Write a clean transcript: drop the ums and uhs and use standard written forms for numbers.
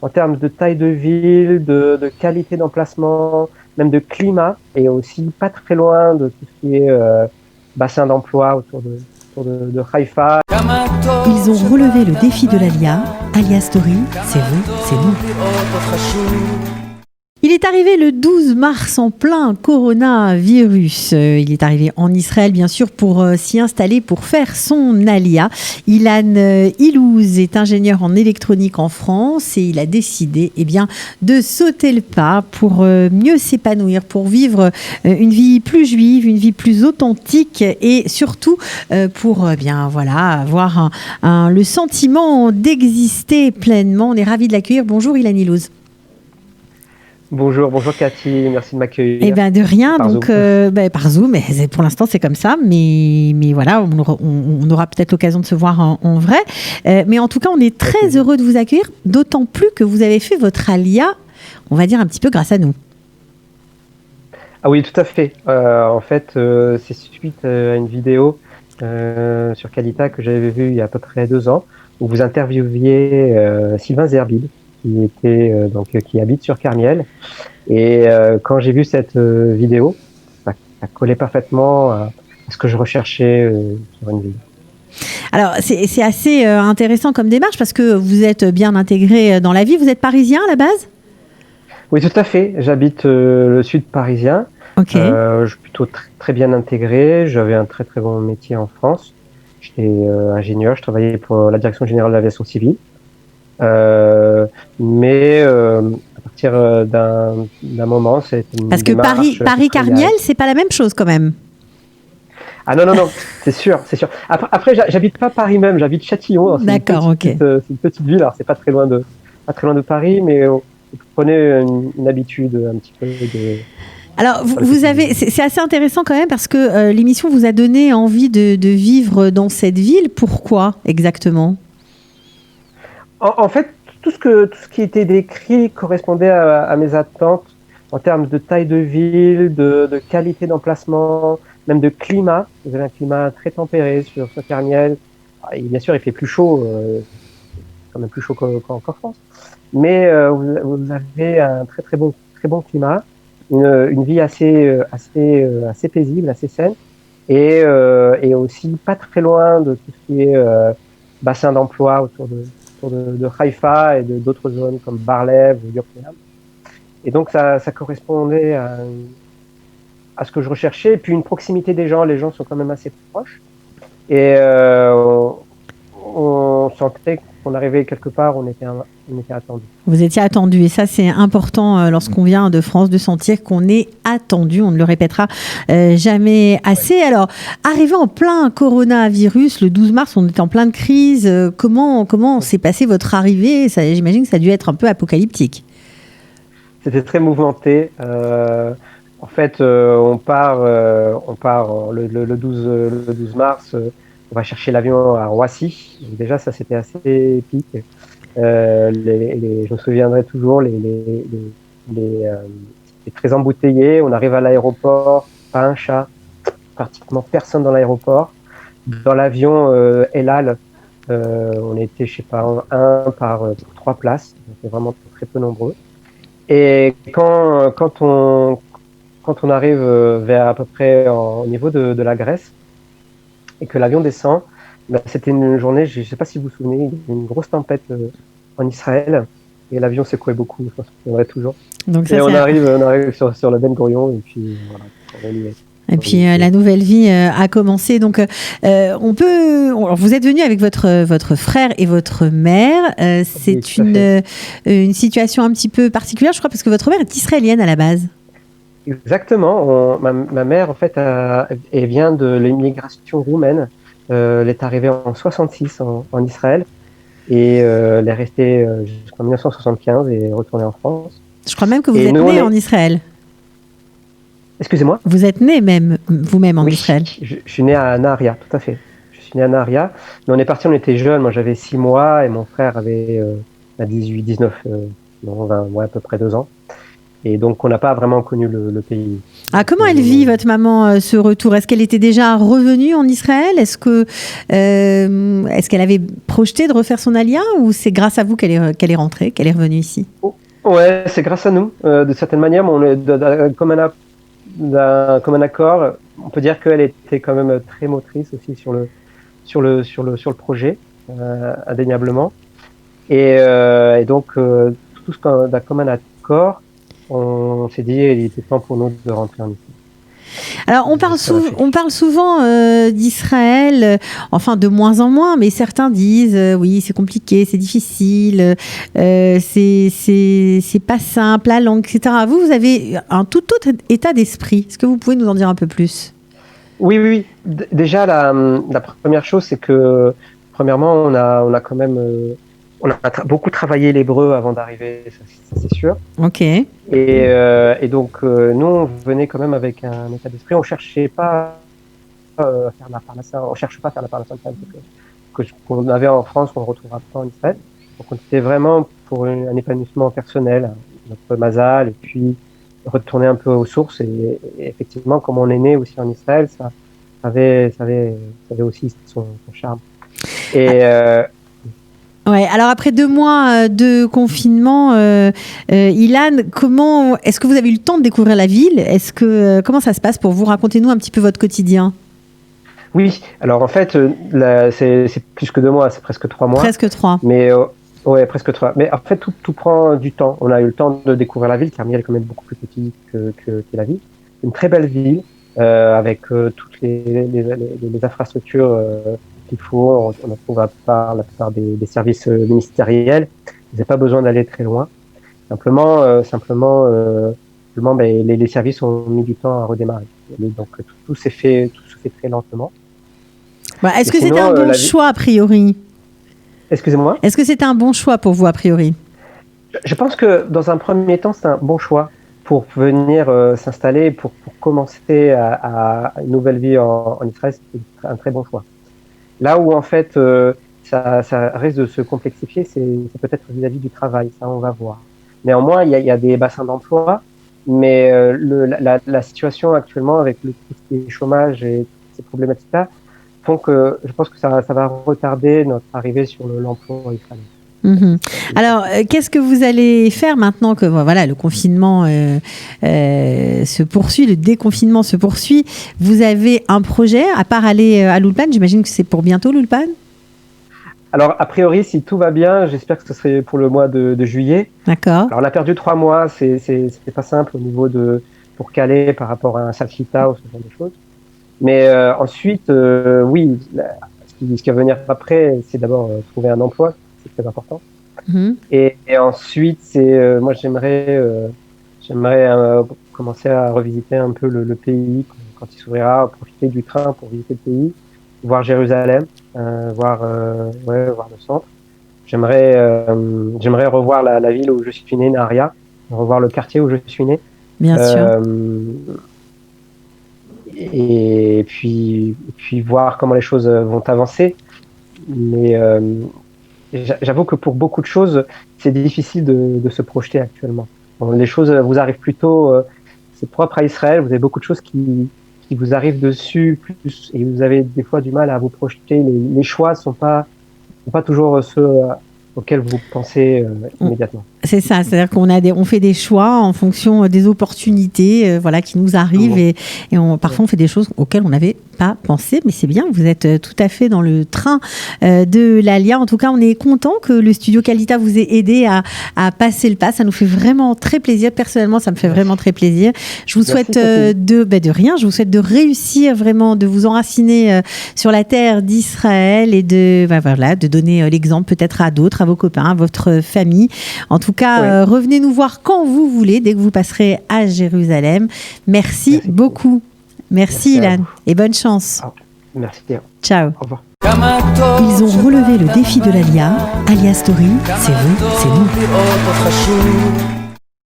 en termes de taille de ville, de qualité d'emplacement, même de climat, et aussi pas très loin de tout ce qui est bassin d'emploi autour de Haïfa. Ils ont relevé le défi de l'Alia. Alia Story, c'est vous, c'est nous. Il est arrivé le 12 mars en plein coronavirus. Il est arrivé en Israël, bien sûr, pour s'y installer, pour faire son alia. Ilan Ilouz est ingénieur en électronique en France et il a décidé de sauter le pas pour mieux s'épanouir, pour vivre une vie plus juive, une vie plus authentique et surtout pour avoir le sentiment d'exister pleinement. On est ravis de l'accueillir. Bonjour Ilan Ilouz. Bonjour Cathy, merci de m'accueillir. Eh bien, de rien, par Zoom, mais pour l'instant c'est comme ça, mais voilà, on aura peut-être l'occasion de se voir en vrai. Mais en tout cas, on est très heureux de vous accueillir, d'autant plus que vous avez fait votre alia, on va dire un petit peu grâce à nous. Ah oui, tout à fait. En fait, c'est suite à une vidéo sur Kalita que j'avais vue il y a à peu près 2 ans, où vous interviewiez Sylvain Zerbib, qui habite sur Carmiel. Et quand j'ai vu cette vidéo, ça collait parfaitement à ce que je recherchais sur une ville. Alors, c'est assez intéressant comme démarche parce que vous êtes bien intégré dans la vie. Vous êtes parisien à la base ? Oui, tout à fait. J'habite le sud parisien. Okay. Je suis plutôt très bien intégré. J'avais un très très bon métier en France. J'étais ingénieur. Je travaillais pour la Direction générale de l'aviation civile. Mais à partir d'un moment, c'est une parce que Paris-Carmiel, c'est pas la même chose quand même. Ah non, c'est sûr. Après, j'habite pas Paris même, j'habite Châtillon. D'accord, ok. C'est une petite ville, alors c'est pas très loin de Paris, mais vous prenez une habitude un petit peu de... Alors, c'est assez intéressant quand même parce que l'émission vous a donné envie de vivre dans cette ville. Pourquoi exactement ? En fait, tout ce qui était décrit correspondait à mes attentes en termes de taille de ville, de qualité d'emplacement, même de climat. Vous avez un climat très tempéré sur Carmiel. Et bien sûr, il fait plus chaud, quand même plus chaud qu'en France. Mais vous avez un très bon climat, une vie assez paisible, assez saine, et aussi pas très loin de tout ce qui est bassin d'emploi autour de Haïfa et d'autres zones comme Bar-Lev ou Yokneam. Et donc ça correspondait à ce que je recherchais, et puis une proximité des gens. Les gens sont quand même assez proches, et on sentait qu'on arrivait quelque part, on était attendu. Vous étiez attendu, et ça c'est important lorsqu'on vient de France, de sentir qu'on est attendu. On ne le répétera jamais assez. Alors, arrivé en plein coronavirus, le 12 mars, on était en pleine crise. Comment s'est passée votre arrivée ? J'imagine que ça a dû être un peu apocalyptique. C'était très mouvementé. En fait, on part le 12 mars. On va chercher l'avion à Roissy. Déjà, ça c'était assez épique. Je me souviendrai toujours, c'était très embouteillé. On arrive à l'aéroport, pas un chat, pratiquement personne dans l'aéroport. Dans l'avion El Al, on était, je sais pas, pour 3 places. On était vraiment très peu nombreux. Et quand on arrive vers à peu près au niveau de la Grèce et que l'avion descend, c'était une journée, je ne sais pas si vous vous souvenez, une grosse tempête en Israël, et l'avion secouait beaucoup, je pense qu'on souviendrait toujours. Donc ça, on arrive sur le Ben Gurion, et puis voilà, on y est. Et puis la nouvelle vie a commencé. Donc vous êtes venu avec votre frère et votre mère. C'est une situation un petit peu particulière, je crois, parce que votre mère est israélienne à la base. Exactement. Ma mère, en fait, elle vient de l'immigration roumaine. Elle est arrivée en 66 en Israël, et elle est restée jusqu'en 1975 et est retournée en France. Je crois même que vous êtes né en Israël. Excusez-moi. Vous êtes né vous-même en Israël. Je suis né à Nahariya, tout à fait. Je suis né à Nahariya. Mais on est parti, on était jeunes. Moi, j'avais 6 mois et mon frère avait 18, 19, 20, à peu près 2 ans. Et donc, on n'a pas vraiment connu le pays. Ah, comment elle vit, votre maman, ce retour? Est-ce qu'elle était déjà revenue en Israël? Est-ce qu'elle avait projeté de refaire son alia, ou c'est grâce à vous qu'elle est rentrée, qu'elle est revenue ici? Ouais, c'est grâce à nous, de certaine manière, mais on est comme un accord. On peut dire qu'elle était quand même très motrice aussi sur le projet, indéniablement. Et donc, tout ce qu'on a comme un accord, on s'est dit il était temps pour nous de rentrer en Israël. Alors, on parle souvent d'Israël, enfin de moins en moins, mais certains disent oui, c'est compliqué, c'est difficile, c'est pas simple, la langue, etc. Vous avez un tout autre état d'esprit. Est-ce que vous pouvez nous en dire un peu plus? Oui. Déjà, la première chose, c'est que, premièrement, on a quand même beaucoup travaillé l'hébreu avant d'arriver, ça c'est sûr. Ok. Et donc, nous, on venait quand même avec un état d'esprit. On cherchait pas à faire la parnassa. On cherche pas à faire la parnassa qu'on avait en France, qu'on ne retrouvera pas en Israël. Donc, on était vraiment pour un épanouissement personnel, notre mazal, et puis retourner un peu aux sources. Et effectivement, comme on est né aussi en Israël, ça avait aussi son charme. Et ouais, alors après 2 mois de confinement, Ilan, est-ce que vous avez eu le temps de découvrir la ville? Comment ça se passe pour vous? Racontez-nous un petit peu votre quotidien. Oui, alors en fait, c'est plus que 2 mois, c'est presque 3 mois. Presque 3. Mais ouais, presque 3. Mais en fait, tout prend du temps. On a eu le temps de découvrir la ville, car elle est quand même beaucoup plus petite que la ville. Une très belle ville, avec toutes les infrastructures qu'il faut. On en trouve à part la plupart des services ministériels. Vous n'avez pas besoin d'aller très loin. Simplement, les services ont mis du temps à redémarrer. Donc tout se fait très lentement. Est-ce que c'était un bon choix a priori? Excusez-moi? Est-ce que c'était un bon choix pour vous a priori? Je pense que dans un premier temps, c'est un bon choix pour venir s'installer, pour commencer à une nouvelle vie en Israël. C'est un très bon choix. Là où en fait ça risque de se complexifier, c'est peut-être vis-à-vis du travail. Ça, on va voir. Néanmoins, il y a des bassins d'emploi, mais la situation actuellement avec tout ce qui est chômage et ces problématiques-là font que je pense que ça va retarder notre arrivée sur l'emploi israélien. Mmh. Alors, qu'est-ce que vous allez faire maintenant que voilà, le confinement se poursuit, le déconfinement se poursuit? Vous avez un projet, à part aller à l'Ulpan? J'imagine que c'est pour bientôt l'Ulpan? Alors, a priori, si tout va bien, j'espère que ce serait pour le mois de juillet. D'accord. Alors, on a perdu 3 mois, c'est pas simple au niveau pour caler par rapport à un salchita ou ce genre de choses. Mais ensuite, oui, ce qui va venir après, c'est d'abord trouver un emploi, c'est très important. Mmh. Et ensuite, moi j'aimerais commencer à revisiter un peu le pays quand il s'ouvrira, profiter du train pour visiter le pays, voir Jérusalem, voir le centre. J'aimerais revoir la ville où je suis né, Nahariya, revoir le quartier où je suis né. Bien sûr. Et puis voir comment les choses vont avancer. Mais j'avoue que pour beaucoup de choses, c'est difficile de se projeter actuellement. Bon, les choses vous arrivent plutôt, c'est propre à Israël, vous avez beaucoup de choses qui vous arrivent dessus, et vous avez des fois du mal à vous projeter. Les choix sont pas toujours ceux auxquels vous pensez immédiatement. C'est ça, c'est-à-dire on fait des choix en fonction des opportunités qui nous arrivent, et parfois on fait des choses auxquelles on n'avait pas pensé, mais c'est bien, vous êtes tout à fait dans le train de l'Alia. En tout cas, on est content que le studio Kalita vous ait aidé à passer le pas. Ça nous fait vraiment très plaisir. Personnellement, ça me fait vraiment très plaisir. Je vous souhaite de rien, je vous souhaite de réussir vraiment, de vous enraciner sur la terre d'Israël, et de donner l'exemple peut-être à d'autres, à vos copains, à votre famille. En tout cas, revenez nous voir quand vous voulez, dès que vous passerez à Jérusalem. Merci beaucoup. Merci Ilan, et bonne chance. Merci. Ciao. Au revoir. Ils ont relevé le défi de l'Alia. Alia Story, c'est vous, c'est nous.